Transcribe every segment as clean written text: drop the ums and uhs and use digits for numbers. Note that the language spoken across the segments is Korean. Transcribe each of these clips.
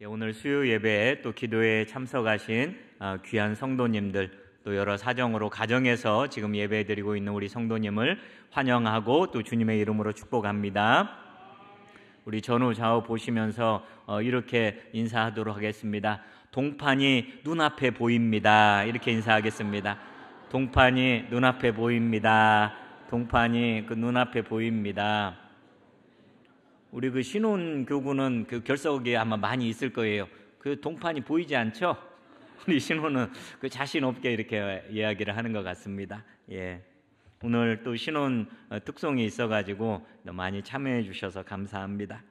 오늘 수요 예배에 또 기도에 참석하신 귀한 성도님들, 또 여러 사정으로 가정에서 지금 예배드리고 있는 우리 성도님을 환영하고 또 주님의 이름으로 축복합니다. 우리 전후 좌우 보시면서 이렇게 인사하도록 하겠습니다. 동판이 눈앞에 보입니다. 이렇게 인사하겠습니다. 동판이 눈앞에 보입니다. 동판이 눈앞에 보입니다. 우리 신혼교구는 결석에 아마 많이 있을 거예요. 동판이 보이지 않죠? 우리 신혼은 자신 없게 이렇게 이야기를 하는 것 같습니다. 예. 오늘 또 신혼 특송이 있어가지고 많이 참여해 주셔서 감사합니다.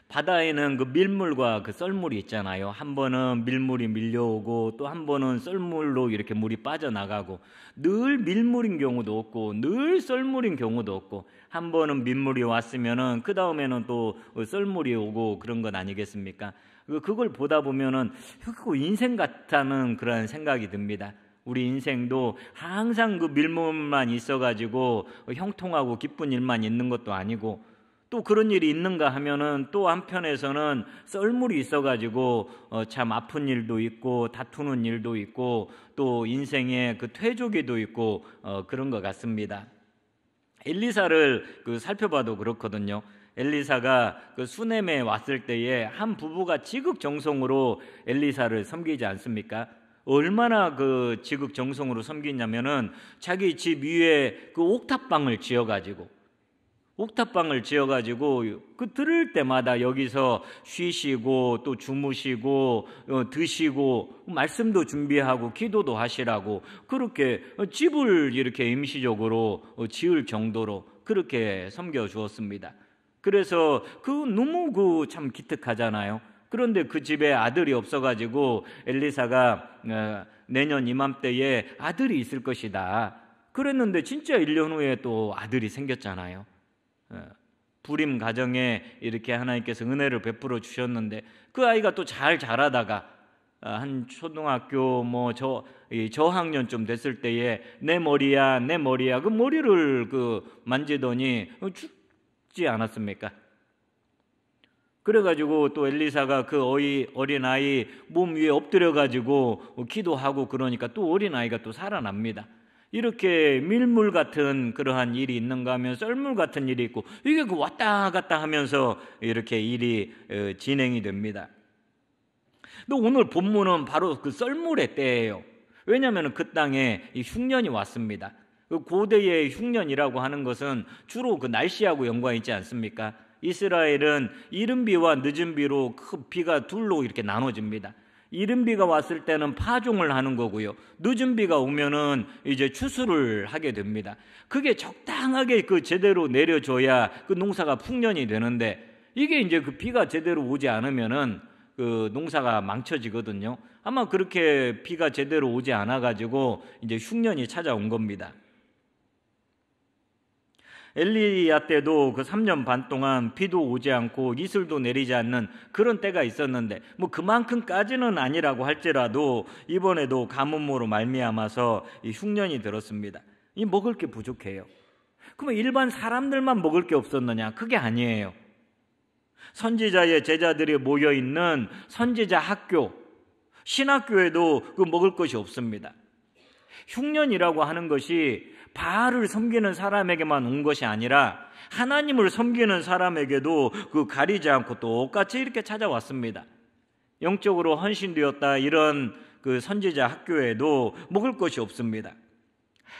바다에는 밀물과 썰물이 있잖아요. 한 번은 밀물이 밀려오고 또 한 번은 썰물로 이렇게 물이 빠져나가고, 늘 밀물인 경우도 없고 늘 썰물인 경우도 없고, 한 번은 밀물이 왔으면은 그 다음에는 또 썰물이 오고 그런 것 아니겠습니까? 그걸 보다 보면은 인생 같다는 그런 생각이 듭니다. 우리 인생도 항상 밀물만 있어가지고 형통하고 기쁜 일만 있는 것도 아니고, 또 그런 일이 있는가 하면은 또 한편에서는 썰물이 있어가지고 참 아픈 일도 있고 다투는 일도 있고 또 인생의 퇴조기도 있고 그런 것 같습니다. 엘리사를 살펴봐도 그렇거든요. 엘리사가 수넴에 왔을 때에 한 부부가 지극정성으로 엘리사를 섬기지 않습니까? 얼마나 지극정성으로 섬기냐면은 자기 집 위에 옥탑방을 지어가지고 들을 때마다 여기서 쉬시고 또 주무시고 드시고 말씀도 준비하고 기도도 하시라고 그렇게 집을 이렇게 임시적으로 지을 정도로 그렇게 섬겨 주었습니다. 그래서 너무 참 기특하잖아요. 그런데 그 집에 아들이 없어가지고 엘리사가 내년 이맘때에 아들이 있을 것이다 그랬는데, 진짜 1년 후에 또 아들이 생겼잖아요. 불임 가정에 이렇게 하나님께서 은혜를 베풀어 주셨는데, 그 아이가 또 잘 자라다가 한 초등학교 저학년쯤 됐을 때에 내 머리야 그 머리를 만지더니 죽지 않았습니까? 그래가지고 또 엘리사가 어린아이 몸 위에 엎드려가지고 기도하고 그러니까 또 어린아이가 또 살아납니다. 이렇게 밀물 같은 그러한 일이 있는가 하면 썰물 같은 일이 있고, 이게 왔다 갔다 하면서 이렇게 일이 진행이 됩니다. 또 오늘 본문은 바로 썰물의 때예요. 왜냐하면 그 땅에 흉년이 왔습니다. 고대의 흉년이라고 하는 것은 주로 날씨하고 연관이 있지 않습니까? 이스라엘은 이른 비와 늦은 비로 비가 둘로 이렇게 나눠집니다. 이른 비가 왔을 때는 파종을 하는 거고요. 늦은 비가 오면은 이제 추수를 하게 됩니다. 그게 적당하게 제대로 내려줘야 농사가 풍년이 되는데, 이게 이제 비가 제대로 오지 않으면은 농사가 망쳐지거든요. 아마 그렇게 비가 제대로 오지 않아가지고 이제 흉년이 찾아온 겁니다. 엘리야 때도 3년 반 동안 비도 오지 않고 이슬도 내리지 않는 그런 때가 있었는데, 그만큼까지는 아니라고 할지라도 이번에도 가뭄으로 말미암아서 이 흉년이 들었습니다. 이 먹을 게 부족해요. 그러면 일반 사람들만 먹을 게 없었느냐? 그게 아니에요. 선지자의 제자들이 모여있는 선지자 학교, 신학교에도 먹을 것이 없습니다. 흉년이라고 하는 것이 바알을 섬기는 사람에게만 온 것이 아니라 하나님을 섬기는 사람에게도 가리지 않고 똑같이 이렇게 찾아왔습니다. 영적으로 헌신되었다 이런 선지자 학교에도 먹을 것이 없습니다.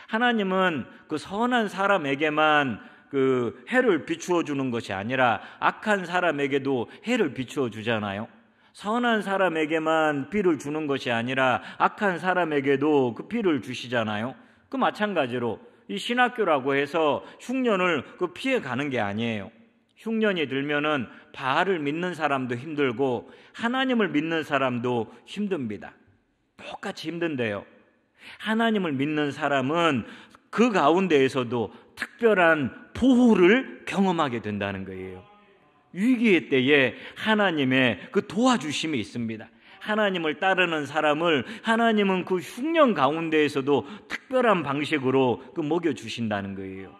하나님은 선한 사람에게만 해를 비추어 주는 것이 아니라 악한 사람에게도 해를 비추어 주잖아요. 선한 사람에게만 비를 주는 것이 아니라 악한 사람에게도 비를 주시잖아요. 마찬가지로 이 신학교라고 해서 흉년을 피해 가는 게 아니에요. 흉년이 들면은 바알을 믿는 사람도 힘들고 하나님을 믿는 사람도 힘듭니다. 똑같이 힘든데요. 하나님을 믿는 사람은 그 가운데에서도 특별한 보호를 경험하게 된다는 거예요. 위기의 때에 하나님의 도와주심이 있습니다. 하나님을 따르는 사람을 하나님은 흉년 가운데에서도 특별한 방식으로 먹여주신다는 거예요.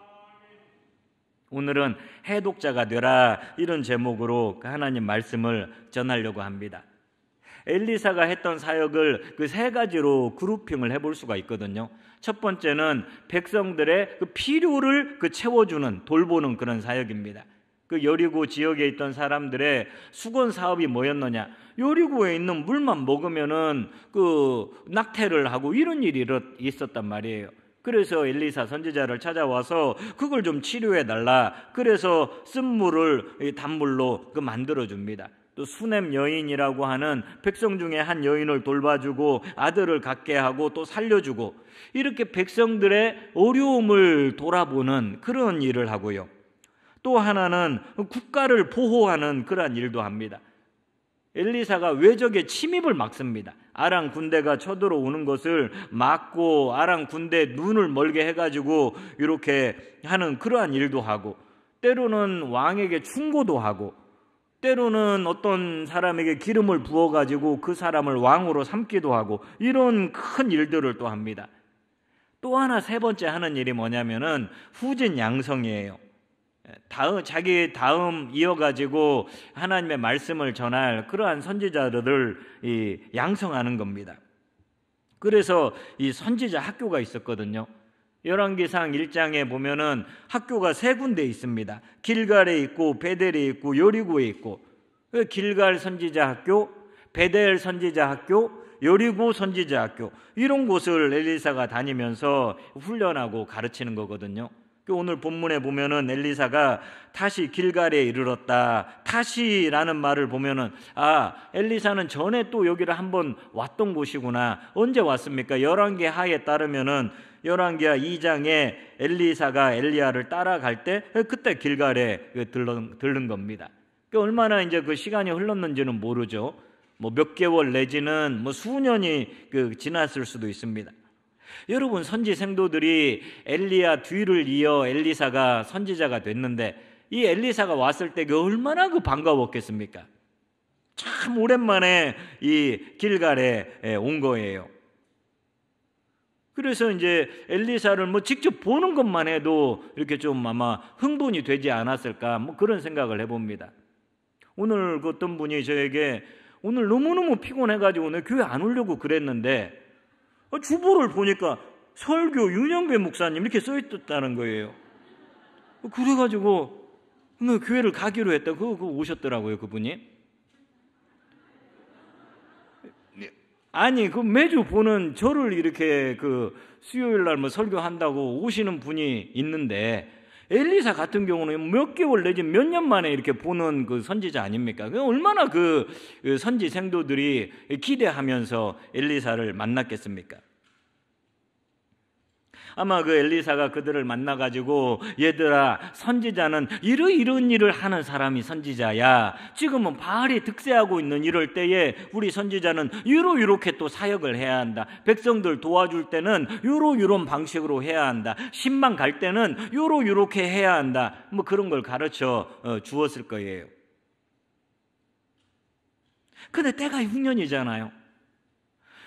오늘은 해독자가 되라, 이런 제목으로 하나님 말씀을 전하려고 합니다. 엘리사가 했던 사역을 그 세 가지로 그룹핑을 해볼 수가 있거든요. 첫 번째는 백성들의 그 필요를 채워주는, 돌보는 그런 사역입니다. 그 여리고 지역에 있던 사람들의 수건 사업이 뭐였느냐? 여리고에 있는 물만 먹으면은 그 낙태를 하고 이런 일이 있었단 말이에요. 그래서 엘리사 선지자를 찾아와서 그걸 좀 치료해 달라. 그래서 쓴 물을 단물로 만들어 줍니다. 또 수넴 여인이라고 하는 백성 중에 한 여인을 돌봐주고 아들을 갖게 하고 또 살려주고, 이렇게 백성들의 어려움을 돌아보는 그런 일을 하고요. 또 하나는 국가를 보호하는 그러한 일도 합니다. 엘리사가 외적의 침입을 막습니다. 아람 군대가 쳐들어오는 것을 막고 아람 군대 눈을 멀게 해가지고 이렇게 하는 그러한 일도 하고, 때로는 왕에게 충고도 하고, 때로는 어떤 사람에게 기름을 부어가지고 그 사람을 왕으로 삼기도 하고, 이런 큰 일들을 또 합니다. 또 하나 세 번째 하는 일이 뭐냐면은 후진 양성이에요. 자기 다음 이어가지고 하나님의 말씀을 전할 그러한 선지자들을 양성하는 겁니다. 그래서 이 선지자 학교가 있었거든요. 열왕기상 1장에 보면은 학교가 세 군데 있습니다. 길갈에 있고 베델에 있고 여리고에 있고, 길갈 선지자 학교, 베델 선지자 학교, 여리고 선지자 학교, 이런 곳을 엘리사가 다니면서 훈련하고 가르치는 거거든요. 오늘 본문에 보면은 엘리사가 다시 길갈에 이르렀다. 다시라는 말을 보면은 엘리사는 전에 또 여기를 한번 왔던 곳이구나. 언제 왔습니까? 열왕기 하에 따르면은 열왕기하 2장에 엘리사가 엘리야를 따라갈 때 그때 길갈에 들른 겁니다. 얼마나 이제 그 시간이 흘렀는지는 모르죠. 몇 개월 내지는 수년이 지났을 수도 있습니다. 여러분, 선지 생도들이 엘리야 뒤를 이어 엘리사가 선지자가 됐는데, 이 엘리사가 왔을 때 얼마나 반가웠겠습니까? 참 오랜만에 이 길갈에 온 거예요. 그래서 이제 엘리사를 직접 보는 것만 해도 이렇게 좀 아마 흥분이 되지 않았을까, 그런 생각을 해봅니다. 오늘 어떤 분이 저에게 오늘 너무너무 피곤해가지고 오늘 교회 안 오려고 그랬는데 주보를 보니까 설교 윤영배 목사님 이렇게 써있었다는 거예요. 그래가지고 교회를 가기로 했다. 그거 오셨더라고요, 그분이. 아니, 매주 보는 저를 이렇게 수요일 날 설교한다고 오시는 분이 있는데, 엘리사 같은 경우는 몇 개월 내지 몇 년 만에 이렇게 보는 선지자 아닙니까? 얼마나 선지 생도들이 기대하면서 엘리사를 만났겠습니까? 아마 엘리사가 그들을 만나가지고, 얘들아, 선지자는 이런 일을 하는 사람이 선지자야. 지금은 바알이 득세하고 있는 이럴 때에 우리 선지자는 이렇게 또 사역을 해야 한다. 백성들 도와줄 때는 이런 방식으로 해야 한다. 신방 갈 때는 이렇게 해야 한다. 그런 걸 가르쳐 주었을 거예요. 근데 때가 흉년이잖아요.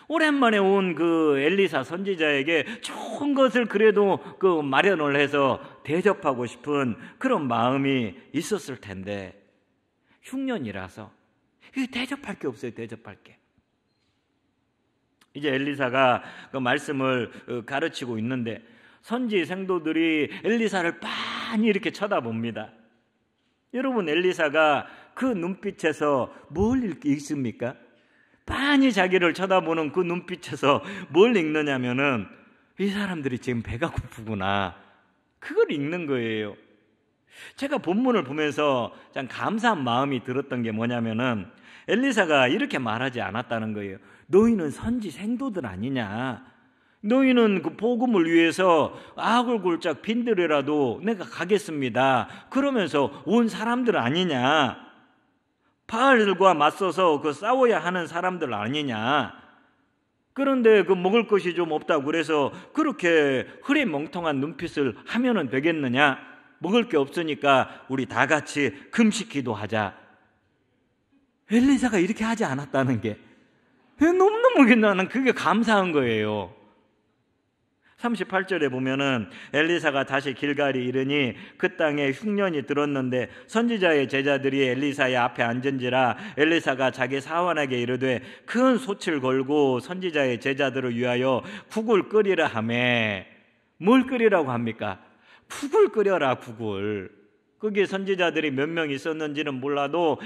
오랜만에 온 엘리사 선지자에게 좋은 것을 그래도 마련을 해서 대접하고 싶은 그런 마음이 있었을 텐데, 흉년이라서 대접할 게 없어요. 대접할 게. 이제 엘리사가 말씀을 가르치고 있는데, 선지 생도들이 엘리사를 빤히 이렇게 쳐다봅니다. 여러분, 엘리사가 그 눈빛에서 뭘 읽습니까? 빤히 자기를 쳐다보는 그 눈빛에서 뭘 읽느냐면은, 이 사람들이 지금 배가 고프구나, 그걸 읽는 거예요. 제가 본문을 보면서 참 감사한 마음이 들었던 게 뭐냐면은, 엘리사가 이렇게 말하지 않았다는 거예요. 너희는 선지 생도들 아니냐? 너희는 복음을 위해서 아굴골짝 빈들이라도 내가 가겠습니다 그러면서 온 사람들 아니냐? 바알들과 맞서서 싸워야 하는 사람들 아니냐? 그런데 먹을 것이 좀 없다고 그래서 그렇게 흐리멍텅한 눈빛을 하면은 되겠느냐? 먹을 게 없으니까 우리 다 같이 금식기도 하자. 엘리사가 이렇게 하지 않았다는 게 너무너무 나는 그게 감사한 거예요. 38절에 보면은 엘리사가 다시 길갈에 이르니 그 땅에 흉년이 들었는데 선지자의 제자들이 엘리사의 앞에 앉은지라 엘리사가 자기 사환에게 이르되 큰 솥을 걸고 선지자의 제자들을 위하여 국을 끓이라 하매. 뭘 끓이라고 합니까? 국을 끓여라, 국을. 거기에 선지자들이 몇 명 있었는지는 몰라도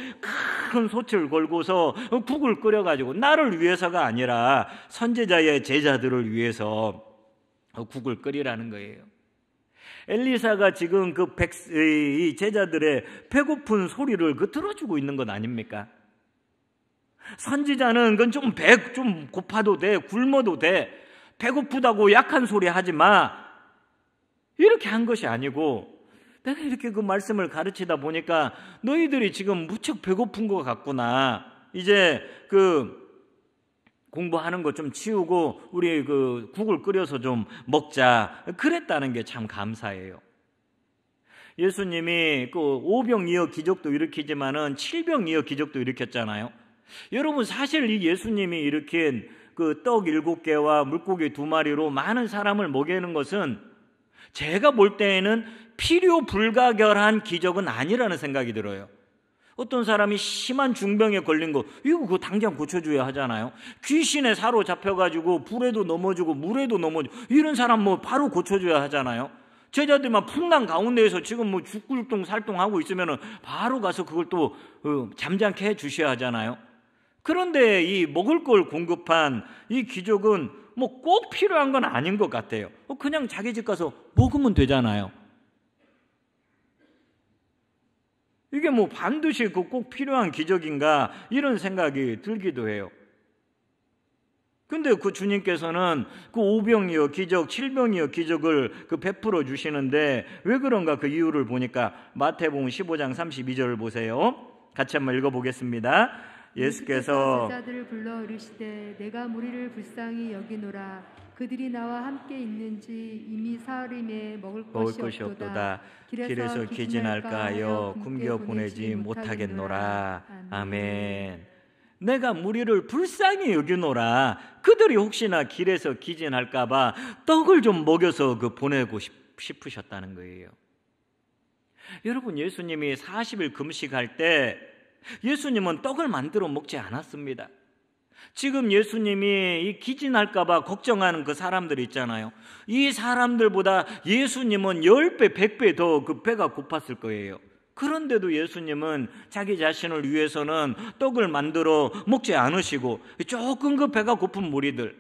큰 솥을 걸고서 국을 끓여가지고 나를 위해서가 아니라 선지자의 제자들을 위해서 국을 끓이라는 거예요. 엘리사가 지금 이 제자들의 배고픈 소리를 들어주고 있는 것 아닙니까? 선지자는 그건 좀 고파도 돼, 굶어도 돼, 배고프다고 약한 소리 하지 마, 이렇게 한 것이 아니고, 내가 이렇게 그 말씀을 가르치다 보니까 너희들이 지금 무척 배고픈 것 같구나. 이제 공부하는 거 좀 치우고 우리 국을 끓여서 좀 먹자. 그랬다는 게 참 감사해요. 예수님이 오병이어 기적도 일으키지만은 칠병이어 기적도 일으켰잖아요. 여러분, 사실 이 예수님이 일으킨 떡 7개와 물고기 2마리로 많은 사람을 먹이는 것은 제가 볼 때에는 필요 불가결한 기적은 아니라는 생각이 들어요. 어떤 사람이 심한 중병에 걸린 거, 그거 당장 고쳐줘야 하잖아요. 귀신에 사로잡혀가지고 불에도 넘어지고 물에도 넘어지고 이런 사람 바로 고쳐줘야 하잖아요. 제자들만 풍랑 가운데에서 지금 죽굴동 살동하고 있으면 바로 가서 그걸 또 잠잠케 해 주셔야 하잖아요. 그런데 이 먹을 걸 공급한 이 기적은 꼭 필요한 건 아닌 것 같아요. 그냥 자기 집 가서 먹으면 되잖아요. 이게 반드시 꼭 필요한 기적인가 이런 생각이 들기도 해요. 근데 주님께서는 오병이어 기적, 칠병이어 기적을 베풀어 주시는데 왜 그런가 그 이유를 보니까 마태복음 15장 32절을 보세요. 같이 한번 읽어보겠습니다. 예수께서 제자들을 불러 이르시되 내가 무리를 불쌍히 여기노라. 그들이 나와 함께 있는지 이미 사흘임에 먹을 것이 없도다. 길에서 기진할까 하여 굶겨 보내지 못하겠노라. 아멘. 내가 무리를 불쌍히 여기노라. 그들이 혹시나 길에서 기진할까 봐 떡을 좀 먹여서 보내고 싶으셨다는 거예요. 여러분, 예수님이 40일 금식할 때 예수님은 떡을 만들어 먹지 않았습니다. 지금 예수님이 이 기진할까 봐 걱정하는 그 사람들 있잖아요. 이 사람들보다 예수님은 10배, 100배 더 배가 고팠을 거예요. 그런데도 예수님은 자기 자신을 위해서는 떡을 만들어 먹지 않으시고 조금 배가 고픈 무리들,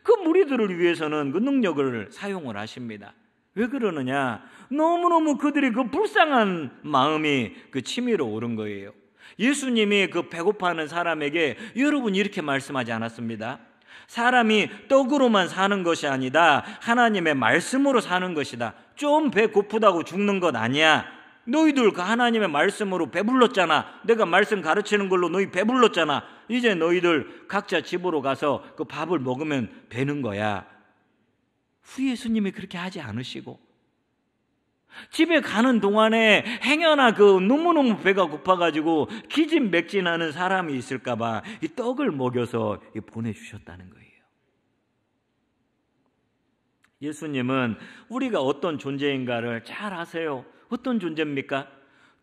그 무리들을 위해서는 그 능력을 사용을 하십니다. 왜 그러느냐? 너무너무 그들이 불쌍한 마음이 치밀어 오른 거예요. 예수님이 배고파하는 사람에게 여러분 이렇게 말씀하지 않았습니다. 사람이 떡으로만 사는 것이 아니다. 하나님의 말씀으로 사는 것이다. 좀 배 고프다고 죽는 것 아니야. 너희들 하나님의 말씀으로 배불렀잖아. 내가 말씀 가르치는 걸로 너희 배불렀잖아. 이제 너희들 각자 집으로 가서 밥을 먹으면 되는 거야. 우리 예수님이 그렇게 하지 않으시고 집에 가는 동안에 행여나 너무너무 배가 고파가지고 기진맥진하는 사람이 있을까봐 이 떡을 먹여서 보내주셨다는 거예요. 예수님은 우리가 어떤 존재인가를 잘 아세요. 어떤 존재입니까?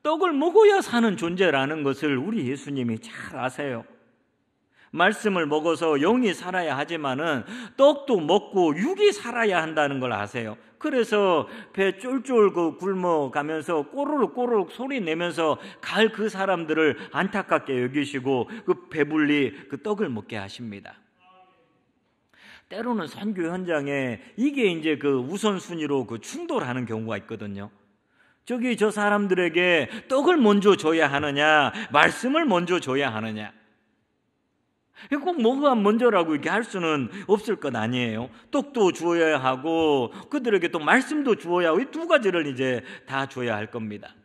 떡을 먹어야 사는 존재라는 것을 우리 예수님이 잘 아세요. 말씀을 먹어서 영이 살아야 하지만은 떡도 먹고 육이 살아야 한다는 걸 아세요. 그래서 배 쫄쫄 굶어가면서 꼬르륵 소리 내면서 갈 그 사람들을 안타깝게 여기시고 배불리 떡을 먹게 하십니다. 때로는 선교 현장에 이게 이제 우선순위로 충돌하는 경우가 있거든요. 저 사람들에게 떡을 먼저 줘야 하느냐, 말씀을 먼저 줘야 하느냐. 꼭 뭐가 먼저라고 이렇게 할 수는 없을 것 아니에요. 떡도 주어야 하고 그들에게 또 말씀도 주어야 하고 이 두 가지를 이제 다 줘야 할 겁니다.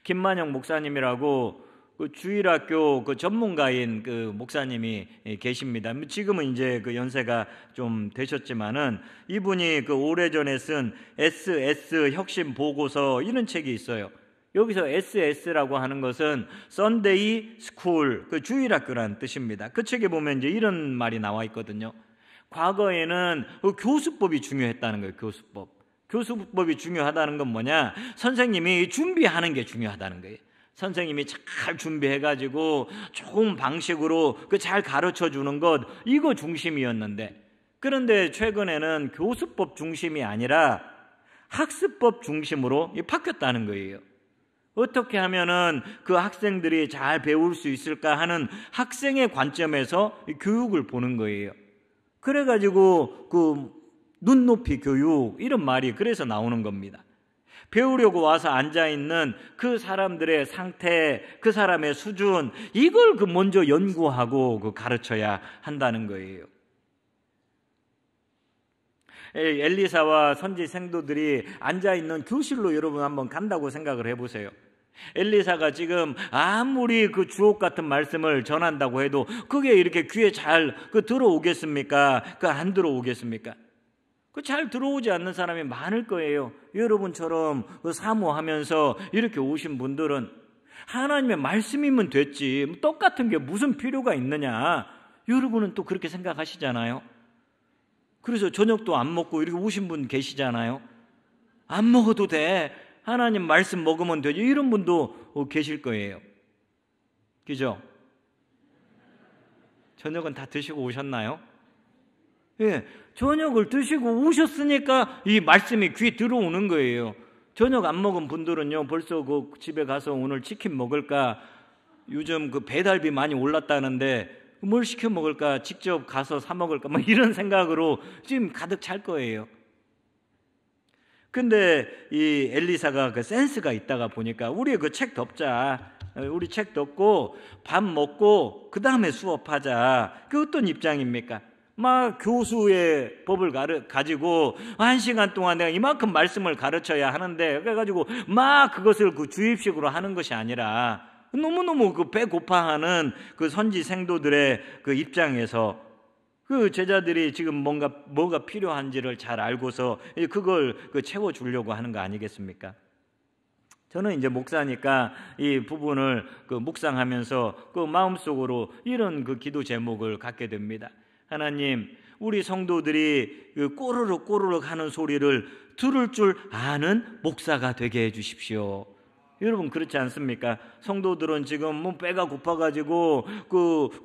김만영 목사님이라고 주일학교 전문가인 목사님이 계십니다. 지금은 이제 연세가 좀 되셨지만은 이분이 오래전에 쓴 SS 혁신 보고서 이런 책이 있어요. 여기서 SS라고 하는 것은 Sunday School, 주일학교라는 뜻입니다. 그 책에 보면 이제 이런 말이 나와 있거든요. 과거에는 교수법이 중요했다는 거예요. 교수법이 중요하다는 건 뭐냐? 선생님이 준비하는 게 중요하다는 거예요. 선생님이 잘 준비해가지고 좋은 방식으로 잘 가르쳐 주는 것, 이거 중심이었는데, 그런데 최근에는 교수법 중심이 아니라 학습법 중심으로 바뀌었다는 거예요. 어떻게 하면은 그 학생들이 잘 배울 수 있을까 하는 학생의 관점에서 교육을 보는 거예요. 그래가지고 그 눈높이 교육, 이런 말이 그래서 나오는 겁니다. 배우려고 와서 앉아있는 그 사람들의 상태, 그 사람의 수준, 이걸 먼저 연구하고 가르쳐야 한다는 거예요. 엘리사와 선지 생도들이 앉아있는 교실로 여러분 한번 간다고 생각을 해보세요. 엘리사가 지금 아무리 그 주옥 같은 말씀을 전한다고 해도 그게 이렇게 귀에 잘 들어오겠습니까? 안 들어오겠습니까? 잘 들어오지 않는 사람이 많을 거예요. 여러분처럼 사모하면서 이렇게 오신 분들은 하나님의 말씀이면 됐지, 똑같은 게 무슨 필요가 있느냐, 여러분은 또 그렇게 생각하시잖아요. 그래서 저녁도 안 먹고 이렇게 오신 분 계시잖아요. 안 먹어도 돼, 하나님 말씀 먹으면 되죠, 이런 분도 계실 거예요. 그죠? 저녁은 다 드시고 오셨나요? 예, 저녁을 드시고 오셨으니까 이 말씀이 귀에 들어오는 거예요. 저녁 안 먹은 분들은요, 벌써 집에 가서 오늘 치킨 먹을까, 요즘 배달비 많이 올랐다는데 뭘 시켜 먹을까, 직접 가서 사 먹을까, 이런 생각으로 지금 가득 찰 거예요. 근데 이 엘리사가 센스가 있다가 보니까, 우리 책 덮자, 우리 책 덮고 밥 먹고 그 다음에 수업하자, 그 어떤 입장입니까? 막 교수의 법을 가지고 1시간 동안 내가 이만큼 말씀을 가르쳐야 하는데, 그래가지고 막 그것을 주입식으로 하는 것이 아니라 너무너무 배고파하는 선지 생도들의 입장에서 제자들이 지금 뭐가 필요한지를 잘 알고서 그걸 채워주려고 하는 거 아니겠습니까? 저는 이제 목사니까 이 부분을 묵상하면서 마음속으로 이런 기도 제목을 갖게 됩니다. 하나님, 우리 성도들이 꼬르륵 꼬르륵 하는 소리를 들을 줄 아는 목사가 되게 해주십시오. 여러분 그렇지 않습니까? 성도들은 지금 배가 고파가지고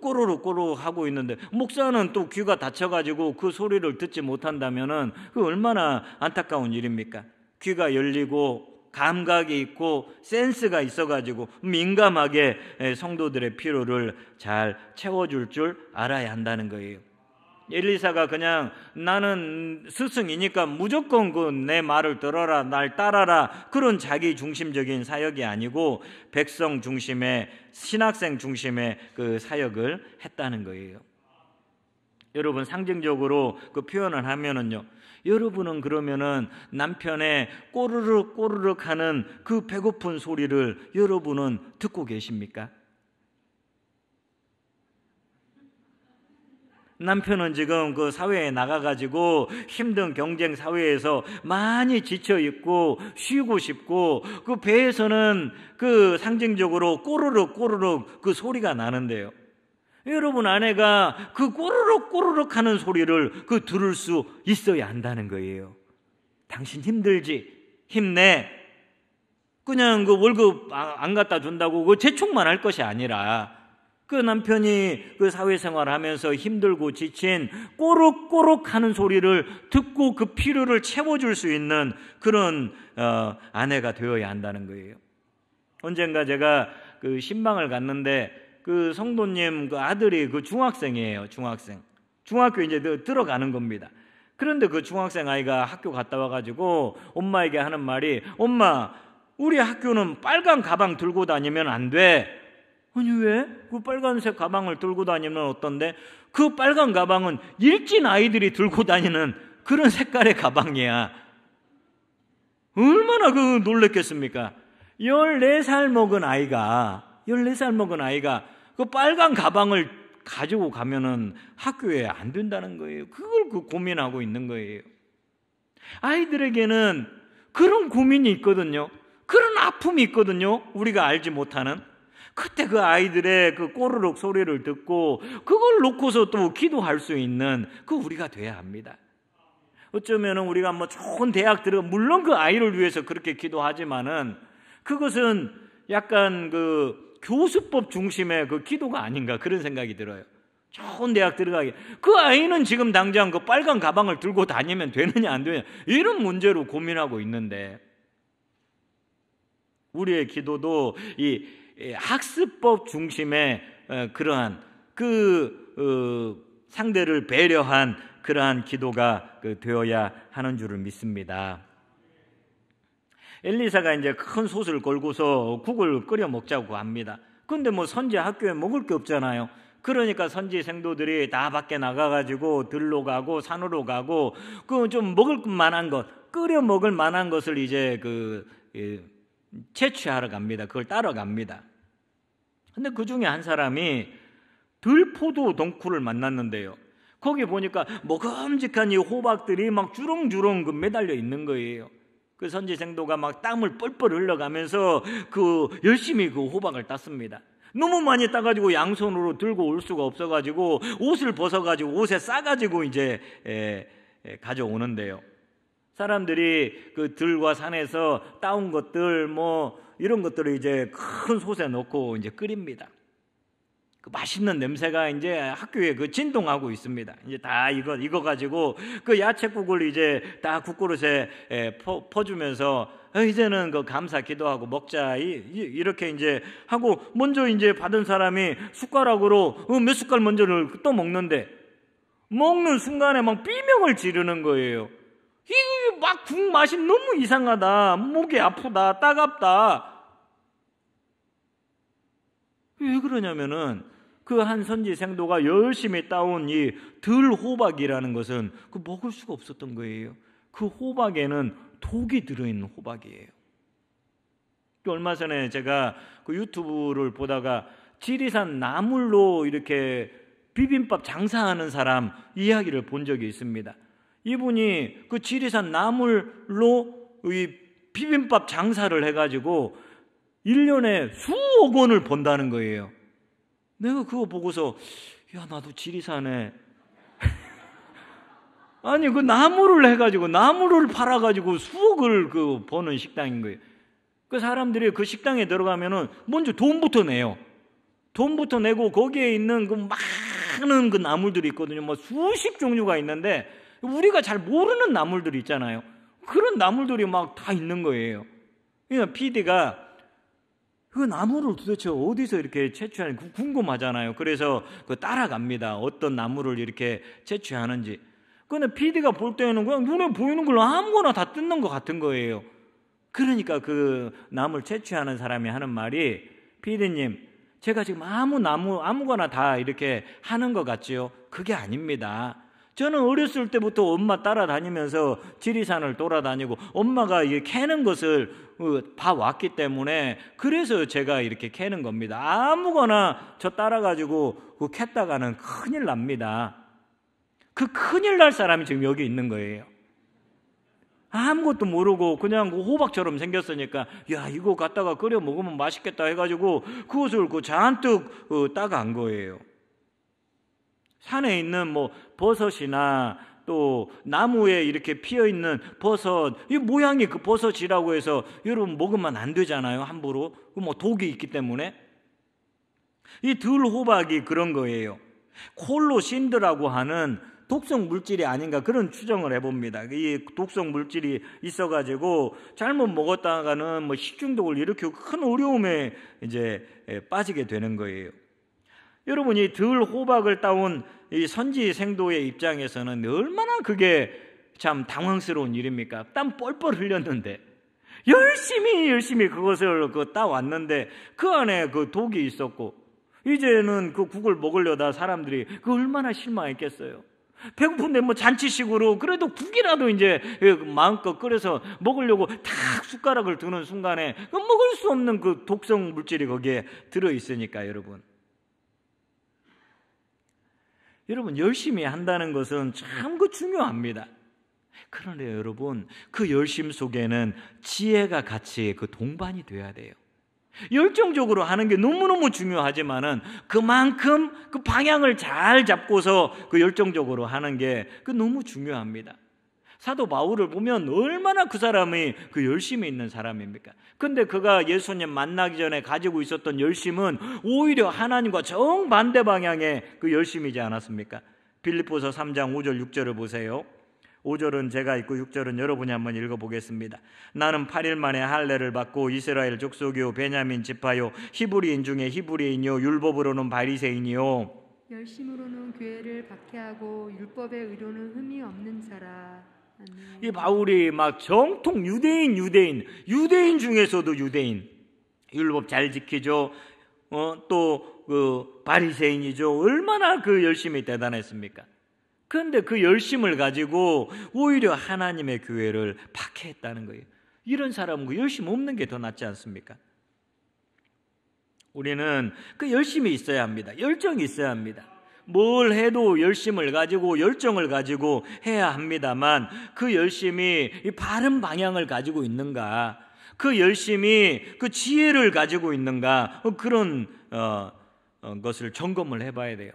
꼬르륵 꼬르륵 하고 있는데, 목사는 또 귀가 다쳐가지고 그 소리를 듣지 못한다면은 얼마나 안타까운 일입니까? 귀가 열리고 감각이 있고 센스가 있어가지고 민감하게 성도들의 필요를 잘 채워줄 줄 알아야 한다는 거예요. 엘리사가 그냥 나는 스승이니까 무조건 내 말을 들어라, 날 따라라, 그런 자기 중심적인 사역이 아니고 백성 중심의, 신학생 중심의 사역을 했다는 거예요. 여러분 상징적으로 표현을 하면은요, 여러분은 그러면은 남편의 꼬르륵 꼬르륵 하는 배고픈 소리를 여러분은 듣고 계십니까? 남편은 지금 사회에 나가가지고 힘든 경쟁 사회에서 많이 지쳐있고 쉬고 싶고 배에서는 상징적으로 꼬르륵 꼬르륵 소리가 나는데요, 여러분 아내가 꼬르륵 꼬르륵 하는 소리를 들을 수 있어야 한다는 거예요. 당신 힘들지? 힘내. 그냥 월급 안 갖다 준다고 재촉만 할 것이 아니라, 남편이 사회생활을 하면서 힘들고 지친 꼬르륵 하는 소리를 듣고 필요를 채워줄 수 있는 그런 아내가 되어야 한다는 거예요. 언젠가 제가 신방을 갔는데 성도님 아들이 중학생이에요. 중학교 이제 들어가는 겁니다. 그런데 중학생 아이가 학교 갔다 와가지고 엄마에게 하는 말이, 엄마, 우리 학교는 빨간 가방 들고 다니면 안 돼. 아니 왜? 빨간색 가방을 들고 다니면 어떤데? 빨간 가방은 일진 아이들이 들고 다니는 그런 색깔의 가방이야. 얼마나 놀랬겠습니까? 14살 먹은 아이가 빨간 가방을 가지고 가면은 학교에 안 된다는 거예요. 그걸 고민하고 있는 거예요. 아이들에게는 그런 고민이 있거든요. 그런 아픔이 있거든요. 우리가 알지 못하는. 그때 그 아이들의 그 꼬르륵 소리를 듣고 그걸 놓고서 또 기도할 수 있는 그 우리가 돼야 합니다. 어쩌면 우리가 뭐 좋은 대학 물론 그 아이를 위해서 그렇게 기도하지만은 그것은 약간 그 교수법 중심의 그 기도가 아닌가 그런 생각이 들어요. 좋은 대학 들어가게. 그 아이는 지금 당장 그 빨간 가방을 들고 다니면 되느냐 안 되느냐 이런 문제로 고민하고 있는데 우리의 기도도 이 학습법 중심의 그러한 상대를 배려한 그러한 기도가 되어야 하는 줄을 믿습니다. 엘리사가 이제 큰 솥을 걸고서 국을 끓여 먹자고 합니다. 근데 뭐 선지 학교에 먹을 게 없잖아요. 그러니까 선지 생도들이 다 밖에 나가가지고 들로 가고 산으로 가고 그 좀 먹을 만한 것, 끓여 먹을 만한 것을 이제 채취하러 갑니다. 그걸 따라갑니다. 근데 그 중에 한 사람이 들포도 덩쿨을 만났는데요. 거기 보니까 먹음직한 이 호박들이 막 주렁주렁 매달려 있는 거예요. 그 선지생도가 막 땀을 뻘뻘 흘러가면서 열심히 그 호박을 땄습니다. 너무 많이 따가지고 양손으로 들고 올 수가 없어가지고 옷을 벗어가지고 옷에 싸가지고 이제 가져오는데요. 사람들이 그 들과 산에서 따온 것들 뭐 이런 것들을 이제 큰 솥에 넣고 이제 끓입니다. 그 맛있는 냄새가 이제 학교에 진동하고 있습니다. 이제 다 이거 가지고 그 야채국을 이제 다 국그릇에 퍼주면서 이제는 감사 기도하고 먹자 이렇게 이제 하고 먼저 이제 받은 사람이 숟가락으로 몇 숟갈 먼저를 또 먹는데 먹는 순간에 막 비명을 지르는 거예요. 이거 막 국 맛이 너무 이상하다. 목이 아프다. 따갑다. 왜 그러냐면은 그 한 선지생도가 열심히 따온 이 들호박이라는 것은 먹을 수가 없었던 거예요. 그 호박에는 독이 들어있는 호박이에요. 얼마 전에 제가 그 유튜브를 보다가 지리산 나물로 이렇게 비빔밥 장사하는 사람 이야기를 본 적이 있습니다. 이분이 그 지리산 나물로 이 비빔밥 장사를 해가지고 1년에 수억 원을 번다는 거예요. 내가 그거 보고서 야 나도 지리산에 아니 그 나물을 해가지고 나물을 팔아가지고 수억을 버는 식당인 거예요. 그 사람들이 그 식당에 들어가면은 먼저 돈부터 내요. 돈부터 내고 거기에 있는 그 많은 그 나물들이 있거든요. 뭐 수십 종류가 있는데 우리가 잘 모르는 나물들이 있잖아요. 그런 나물들이 막 다 있는 거예요. 그러니까 PD가 그 나물을 도대체 어디서 이렇게 채취하는지 궁금하잖아요. 그래서 따라갑니다. 어떤 나물을 이렇게 채취하는지. 근데 PD가 볼 때는 그냥 눈에 보이는 걸로 아무거나 다 뜯는 것 같은 거예요. 그러니까 그 나물 채취하는 사람이 하는 말이 PD님, 제가 지금 아무거나 다 이렇게 하는 것 같지요? 그게 아닙니다. 저는 어렸을 때부터 엄마 따라다니면서 지리산을 돌아다니고 엄마가 캐는 것을 봐왔기 때문에 그래서 제가 이렇게 캐는 겁니다. 아무거나 저 따라가지고 캤다가는 큰일 납니다. 그 큰일 날 사람이 지금 여기 있는 거예요. 아무것도 모르고 그냥 호박처럼 생겼으니까 야 이거 갖다가 끓여 먹으면 맛있겠다 해가지고 그것을 잔뜩 따간 거예요. 산에 있는 뭐 버섯이나 또 나무에 이렇게 피어있는 버섯, 이 모양이 그 버섯이라고 해서 여러분 먹으면 안 되잖아요. 함부로. 뭐 독이 있기 때문에. 이 들호박이 그런 거예요. 콜로신드라고 하는 독성 물질이 아닌가 그런 추정을 해봅니다. 이 독성 물질이 있어가지고 잘못 먹었다가는 뭐 식중독을 일으키고 큰 어려움에 이제 빠지게 되는 거예요. 여러분 이 들호박을 따온 이 선지생도의 입장에서는 얼마나 그게 참 당황스러운 일입니까? 땀 뻘뻘 흘렸는데 열심히 그것을 따왔는데 그 안에 독이 있었고 이제는 그 국을 먹으려다 사람들이 얼마나 실망했겠어요. 배고픈데 뭐 잔치식으로 그래도 국이라도 이제 마음껏 끓여서 먹으려고 탁 숟가락을 드는 순간에 먹을 수 없는 그 독성 물질이 거기에 들어있으니까 여러분 열심히 한다는 것은 참 중요합니다. 그런데 여러분 그 열심 속에는 지혜가 같이 동반이 돼야 돼요. 열정적으로 하는 게 너무너무 중요하지만은 그만큼 그 방향을 잘 잡고서 그 열정적으로 하는 게 그 너무 중요합니다. 사도 바울을 보면 얼마나 그 사람이 그 열심이 있는 사람입니까? 근데 그가 예수님 만나기 전에 가지고 있었던 열심은 오히려 하나님과 정반대 방향의 그 열심이지 않았습니까? 빌립보서 3장 5절 6절을 보세요. 5절은 제가 읽고 6절은 여러분이 한번 읽어보겠습니다. 나는 8일 만에 할례를 받고 이스라엘 족속이요 베냐민 지파요 히브리인 중에 히브리인이요 율법으로는 바리새인이요 열심으로는 교회를 박해하고 율법의 의로는 흠이 없는 자라. 이 바울이 막 정통 유대인 중에서도 유대인, 율법 잘 지키죠. 또 그 바리새인이죠. 얼마나 그 열심이 대단했습니까? 그런데 그 열심을 가지고 오히려 하나님의 교회를 박해했다는 거예요. 이런 사람은 그 열심 없는 게 더 낫지 않습니까? 우리는 그 열심이 있어야 합니다. 열정이 있어야 합니다. 뭘 해도 열심을 가지고 열정을 가지고 해야 합니다만 그 열심이 이 바른 방향을 가지고 있는가, 그 열심이 그 지혜를 가지고 있는가, 그런 것을 점검을 해봐야 돼요.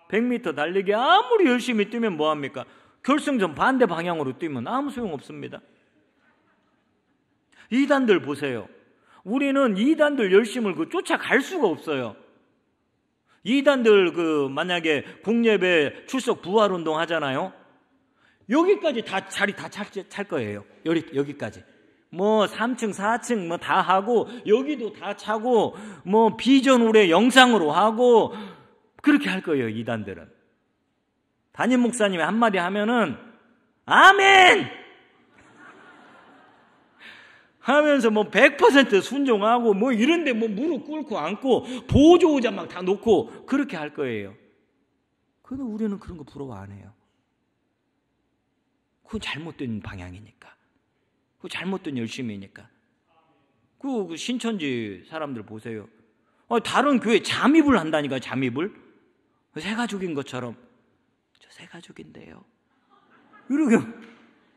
100m 달리기 아무리 열심히 뛰면 뭐합니까? 결승전 반대 방향으로 뛰면 아무 소용없습니다. 이단들 보세요. 우리는 이단들 열심을 쫓아갈 수가 없어요. 이단들 만약에 공예배 출석 부활운동 하잖아요. 여기까지 다 자리 다 찰 거예요. 여기까지. 뭐 3층 4층 뭐 다 하고 여기도 다 차고 뭐 비전울의 영상으로 하고 그렇게 할 거예요. 이단들은. 담임 목사님이 한마디 하면은 아멘 하면서 뭐 100% 순종하고 뭐 이런데 뭐 무릎 꿇고 앉고 보조의자 막 다 놓고 그렇게 할 거예요. 그런데 우리는 그런 거 부러워 안 해요. 그건 잘못된 방향이니까. 그 잘못된 열심이니까. 그 신천지 사람들 보세요. 다른 교회 잠입을 한다니까. 잠입을 새가족인 것처럼 저 새가족인데요. 이렇게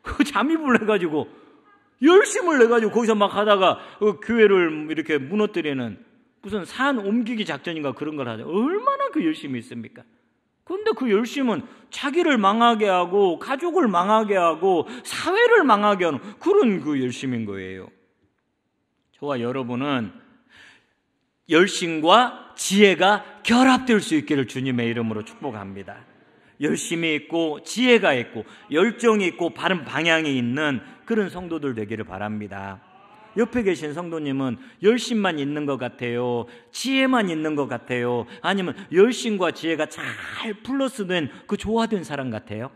그 잠입을 해가지고 열심을 내가지고 거기서 막 하다가 교회를 이렇게 무너뜨리는 무슨 산 옮기기 작전인가 그런 걸 하죠. 얼마나 그 열심이 있습니까? 그런데 그 열심은 자기를 망하게 하고 가족을 망하게 하고 사회를 망하게 하는 그런 그 열심인 거예요. 저와 여러분은 열심과 지혜가 결합될 수 있기를 주님의 이름으로 축복합니다. 열심이 있고 지혜가 있고 열정이 있고 바른 방향이 있는 그런 성도들 되기를 바랍니다. 옆에 계신 성도님은 열심만 있는 것 같아요? 지혜만 있는 것 같아요? 아니면 열심과 지혜가 잘 플러스된 그 조화된 사람 같아요?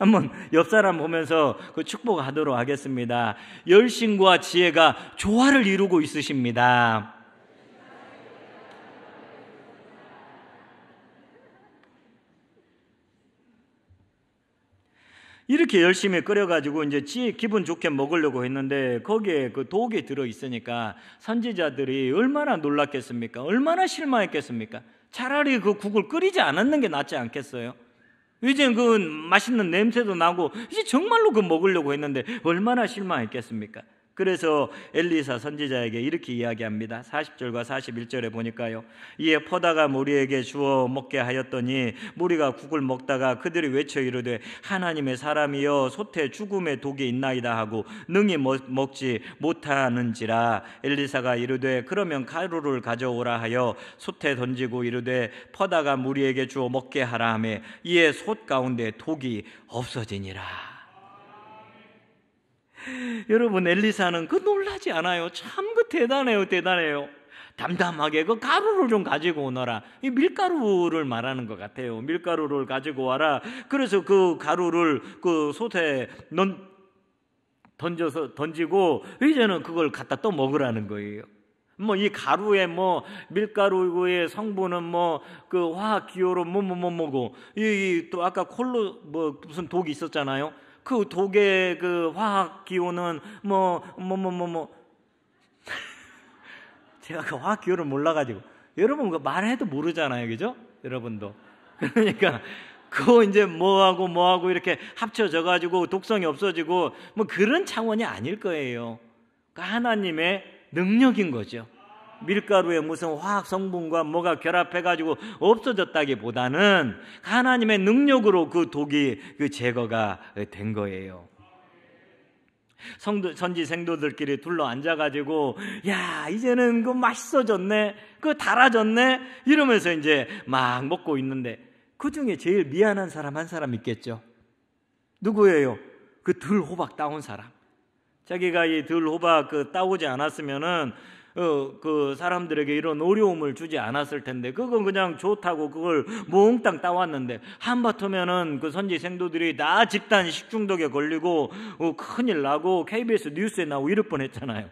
한번 옆 사람 보면서 그 축복하도록 하겠습니다. 열심과 지혜가 조화를 이루고 있으십니다. 이렇게 열심히 끓여가지고 이제 기분 좋게 먹으려고 했는데 거기에 그 독이 들어있으니까 선지자들이 얼마나 놀랐겠습니까? 얼마나 실망했겠습니까? 차라리 그 국을 끓이지 않았는 게 낫지 않겠어요? 이제 그 맛있는 냄새도 나고 이제 정말로 그 먹으려고 했는데 얼마나 실망했겠습니까? 그래서 엘리사 선지자에게 이렇게 이야기합니다. 40절과 41절에 보니까요. 이에 포다가 무리에게 주어 먹게 하였더니 무리가 국을 먹다가 그들이 외쳐 이르되 하나님의 사람이여 솥에 죽음의 독이 있나이다 하고 능히 먹지 못하는지라. 엘리사가 이르되 그러면 가루를 가져오라 하여 솥에 던지고 이르되 포다가 무리에게 주어 먹게 하라 하매 이에 솥 가운데 독이 없어지니라. 여러분, 엘리사는 그 놀라지 않아요. 참 그 대단해요. 담담하게 그 가루를 좀 가지고 오너라. 이 밀가루를 말하는 것 같아요. 밀가루를 가지고 와라. 그래서 그 가루를 그 솥에 던지고 이제는 그걸 갖다 또 먹으라는 거예요. 뭐 이 가루에 뭐 밀가루의 성분은 뭐 그 화학 기호로 뭐고 이 또 아까 콜로 뭐 무슨 독이 있었잖아요. 그 독의 그 화학 기호는 뭐 제가 그 화학 기호를 몰라가지고 여러분 그 말해도 모르잖아요, 그죠? 여러분도 그러니까 그거 이제 뭐하고 이렇게 합쳐져 가지고 독성이 없어지고 뭐 그런 차원이 아닐 거예요. 하나님의 능력인 거죠. 밀가루에 무슨 화학 성분과 뭐가 결합해가지고 없어졌다기보다는 하나님의 능력으로 그 독이 제거가 된 거예요. 선지 생도들끼리 둘러 앉아가지고 야 이제는 그 맛있어졌네, 그 달아졌네 이러면서 이제 막 먹고 있는데 그 중에 제일 미안한 사람 한 사람 있겠죠. 누구예요? 그 들호박 따온 사람. 자기가 이 들호박 따오지 않았으면은 그 사람들에게 이런 어려움을 주지 않았을 텐데 그건 그냥 좋다고 그걸 몽땅 따왔는데 한바탕면은 그 선지 생도들이 다 집단 식중독에 걸리고 큰일 나고 KBS 뉴스에 나오고 이럴 뻔했잖아요.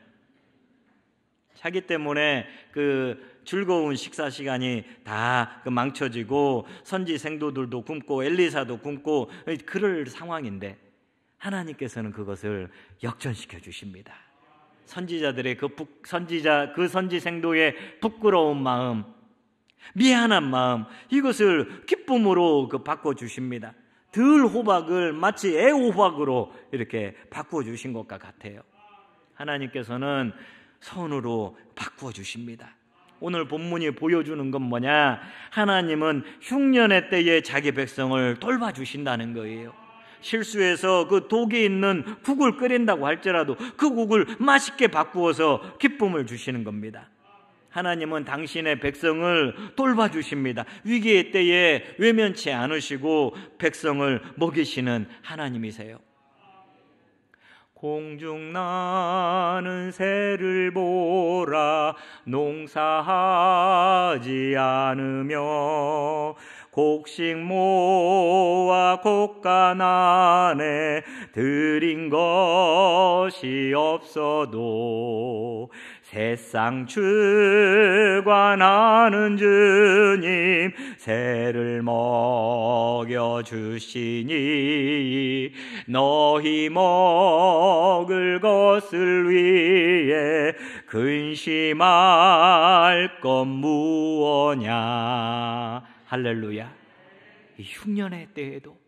자기 때문에 그 즐거운 식사 시간이 다 망쳐지고 선지 생도들도 굶고 엘리사도 굶고 그럴 상황인데 하나님께서는 그것을 역전시켜 주십니다. 선지자들의 그 선지 생도의 부끄러운 마음, 미안한 마음, 이것을 기쁨으로 바꿔 주십니다. 들호박을 마치 애호박으로 이렇게 바꿔 주신 것과 같아요. 하나님께서는 선으로 바꾸어 주십니다. 오늘 본문이 보여주는 건 뭐냐? 하나님은 흉년의 때에 자기 백성을 돌봐주신다는 거예요. 실수해서 그 독이 있는 국을 끓인다고 할지라도 그 국을 맛있게 바꾸어서 기쁨을 주시는 겁니다. 하나님은 당신의 백성을 돌봐주십니다. 위기의 때에 외면치 않으시고 백성을 먹이시는 하나님이세요. 공중 나는 새를 보라, 농사하지 않으며 곡식 모아 곡간 안에 들인 것이 없어도 새싹 주관하는 주님 새를 먹여주시니 너희 먹을 것을 위해 근심할 것 무엇냐. 할렐루야. 이 흉년의 때에도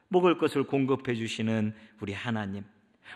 먹을 것을 공급해 주시는 우리 하나님,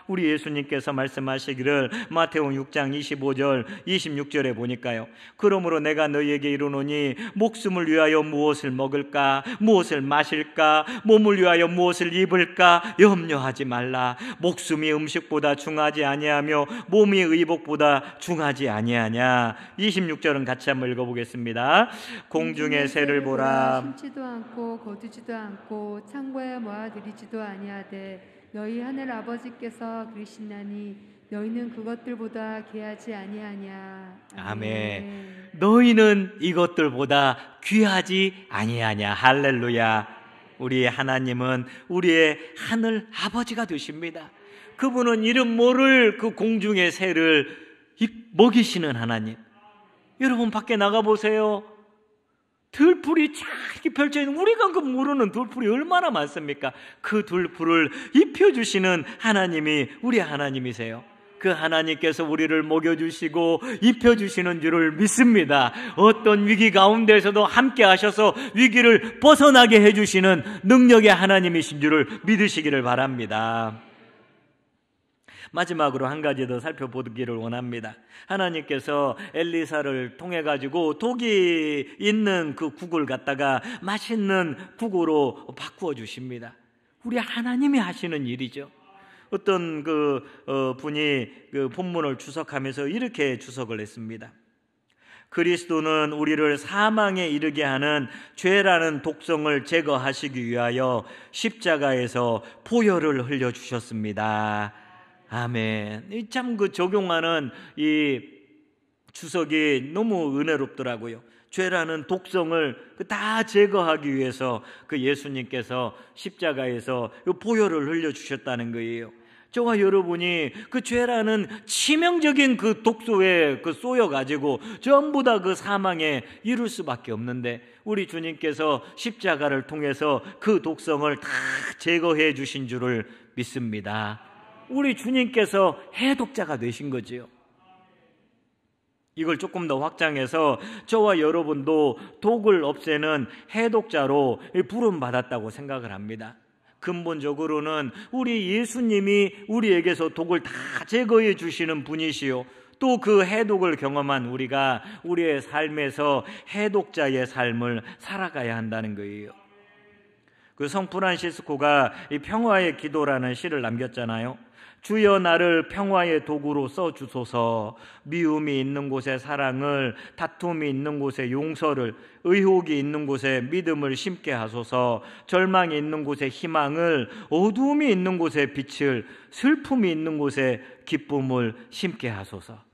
우리 예수님께서 말씀하시기를 마태복음 6장 25절 26절에 보니까요, 그러므로 내가 너희에게 이르노니 목숨을 위하여 무엇을 먹을까, 무엇을 마실까, 몸을 위하여 무엇을 입을까 염려하지 말라. 목숨이 음식보다 중하지 아니하며 몸이 의복보다 중하지 아니하냐. 26절은 같이 한번 읽어보겠습니다. 공중의 새를 보라, 심지도 않고 거두지도 않고 창고에 모아들이지도 아니하되 너희 하늘 아버지께서 그러시나니 너희는 그것들보다 귀하지 아니하냐. 아멘. 너희는 이것들보다 귀하지 아니하냐. 할렐루야. 우리 하나님은 우리의 하늘 아버지가 되십니다. 그분은 이름 모를 그 공중의 새를 먹이시는 하나님. 여러분 밖에 나가보세요. 들풀이 쫙 펼쳐있는, 우리가 그 모르는 들풀이 얼마나 많습니까? 그 들풀을 입혀주시는 하나님이 우리 하나님이세요. 그 하나님께서 우리를 먹여주시고 입혀주시는 줄을 믿습니다. 어떤 위기 가운데서도 함께 하셔서 위기를 벗어나게 해주시는 능력의 하나님이신 줄을 믿으시기를 바랍니다. 마지막으로 한 가지 더 살펴보기를 원합니다. 하나님께서 엘리사를 통해 가지고 독이 있는 그 국을 갖다가 맛있는 국으로 바꾸어 주십니다. 우리 하나님이 하시는 일이죠. 어떤 분이 그 본문을 주석하면서 이렇게 주석을 했습니다. 그리스도는 우리를 사망에 이르게 하는 죄라는 독성을 제거하시기 위하여 십자가에서 보혈을 흘려 주셨습니다. 아멘. 참 적용하는 이 주석이 너무 은혜롭더라고요. 죄라는 독성을 다 제거하기 위해서 그 예수님께서 십자가에서 보혈을 흘려주셨다는 거예요. 저와 여러분이 그 죄라는 치명적인 그 독소에 쏘여가지고 전부 다 그 사망에 이룰 수밖에 없는데 우리 주님께서 십자가를 통해서 그 독성을 다 제거해 주신 줄을 믿습니다. 우리 주님께서 해독자가 되신 거지요. 이걸 조금 더 확장해서 저와 여러분도 독을 없애는 해독자로 부름받았다고 생각을 합니다. 근본적으로는 우리 예수님이 우리에게서 독을 다 제거해 주시는 분이시요, 또 그 해독을 경험한 우리가 우리의 삶에서 해독자의 삶을 살아가야 한다는 거예요. 그 성 프란시스코가 이 평화의 기도라는 시를 남겼잖아요. 주여 나를 평화의 도구로 써주소서. 미움이 있는 곳에 사랑을, 다툼이 있는 곳에 용서를, 의혹이 있는 곳에 믿음을 심게 하소서. 절망이 있는 곳에 희망을, 어두움이 있는 곳에 빛을, 슬픔이 있는 곳에 기쁨을 심게 하소서.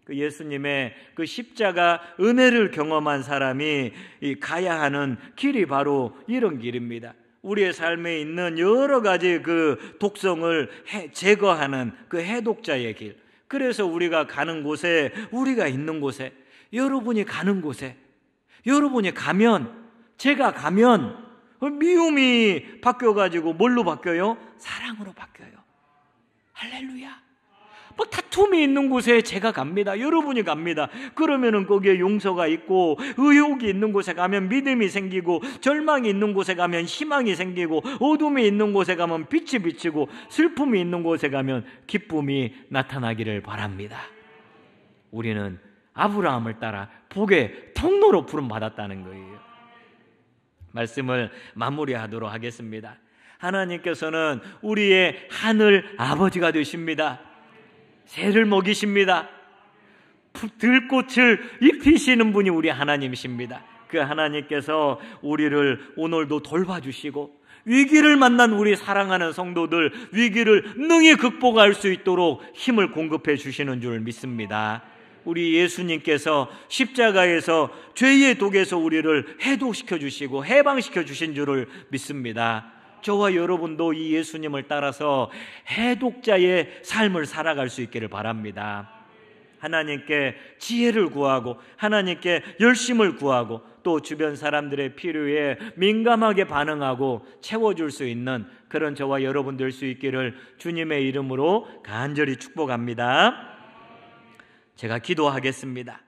그 예수님의 그 십자가 은혜를 경험한 사람이 가야 하는 길이 바로 이런 길입니다. 우리의 삶에 있는 여러 가지 그 독성을 제거하는 그 해독자의 길. 그래서 우리가 가는 곳에, 우리가 있는 곳에, 여러분이 가는 곳에, 여러분이 가면, 제가 가면 미움이 바뀌어가지고 뭘로 바뀌어요? 사랑으로 바뀌어요. 할렐루야. 뭐 다툼이 있는 곳에 제가 갑니다. 여러분이 갑니다. 그러면은 거기에 용서가 있고, 의혹이 있는 곳에 가면 믿음이 생기고, 절망이 있는 곳에 가면 희망이 생기고, 어둠이 있는 곳에 가면 빛이 비치고, 슬픔이 있는 곳에 가면 기쁨이 나타나기를 바랍니다. 우리는 아브라함을 따라 복의 통로로 부름 받았다는 거예요. 말씀을 마무리하도록 하겠습니다. 하나님께서는 우리의 하늘 아버지가 되십니다. 새를 먹이십니다. 들꽃을 입히시는 분이 우리 하나님이십니다. 그 하나님께서 우리를 오늘도 돌봐주시고, 위기를 만난 우리 사랑하는 성도들, 위기를 능히 극복할 수 있도록 힘을 공급해 주시는 줄 믿습니다. 우리 예수님께서 십자가에서 죄의 독에서 우리를 해독시켜 주시고 해방시켜 주신 줄을 믿습니다. 저와 여러분도 이 예수님을 따라서 해독자의 삶을 살아갈 수 있기를 바랍니다. 하나님께 지혜를 구하고, 하나님께 열심을 구하고, 또 주변 사람들의 필요에 민감하게 반응하고 채워줄 수 있는 그런 저와 여러분 될 수 있기를 주님의 이름으로 간절히 축복합니다. 제가 기도하겠습니다.